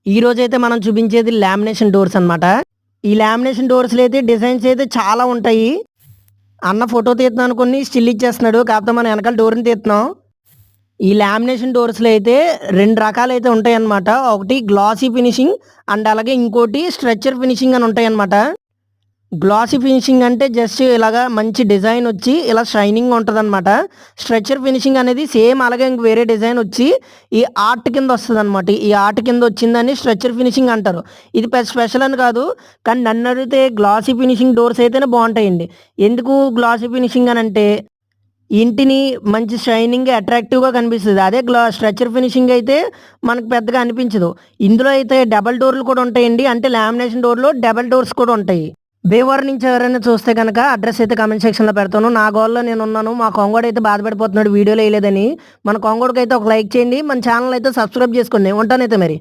ఈ రోజైతే మనం చూపించేది లామినేషన్ డోర్స్ అన్నమాట. ఈ లామినేషన్ డోర్స్‌లో అయితే డిజైన్స్ అయితే చాలా ఉంటాయి. అన్న ఫోటో తీస్తున్నాను అనుకోని స్టిల్ ఇచ్చేస్తున్నాడు. కాకపోతే మనం వెనకాల డోర్‌ని తీస్తున్నాం. ఈ లామినేషన్ డోర్స్‌లో అయితే 2 రకాలైతే ఉంటాయన్నమాట. ఒకటి గ్లాసీ ఫినిషింగ్ అండ్ అలాగే ఇంకోటి స్ట్రెచర్ ఫినిషింగ్ అని ఉంటాయన్నమాట. గ్లాసీ ఫినిషింగ్ అంటే జస్ట్ ఇలాగా మంచి డిజైన్ వచ్చి ఇలా షైనింగ్ ఉంటదనమాట. స్ట్రెచర్ ఫినిషింగ్ అనేది సేమ్ అలాగే ఇంక వేరే డిజైన్ వచ్చి ఈ ఆర్ట్ కింద వస్తదనమాట. ఈ ఆర్ట్ కింద వచ్చిందని స్ట్రెచర్ ఫినిషింగ్ అంటారు. ఇది స్పెషల్ అని కాదు. కానీ నన్నడిగితే గ్లాసీ ఫినిషింగ్ డోర్స్ అయితేనే బావుంటాయండి. ఎందుకు గ్లాసీ ఫినిషింగ్ అనంటే ఇంటిని మంచి షైనింగ్ అట్రాక్టివ్‌గా కనిపిస్తది. అదే స్ట్రెచర్ ఫినిషింగ్ అయితే మనకు పెద్దగా అనిపించదు. ఇందులో అయితే డబుల్ డోర్‌లు కూడా ఉంటాయండి. అంటే లామినేషన్ డోర్‌లో డబుల్ డోర్స్ కూడా ఉంటాయి. భీమవరం నుంచి ఎవరైనా చూస్తే గనక అడ్రెస్ అయితే కామెంట్ సెక్షన్‌లో పెడతాను. నా గోలలో నేనున్నాను. మా కొంగోడైతే బాధపడిపోతున్నాడు వీడియోలో ఎయలేదని. మన కొంగోడికైతే ఒక లైక్ చేయండి. మన ఛానెల్ అయితే సబ్స్క్రైబ్ చేసుకోండి. ఉంటానైతే మరి.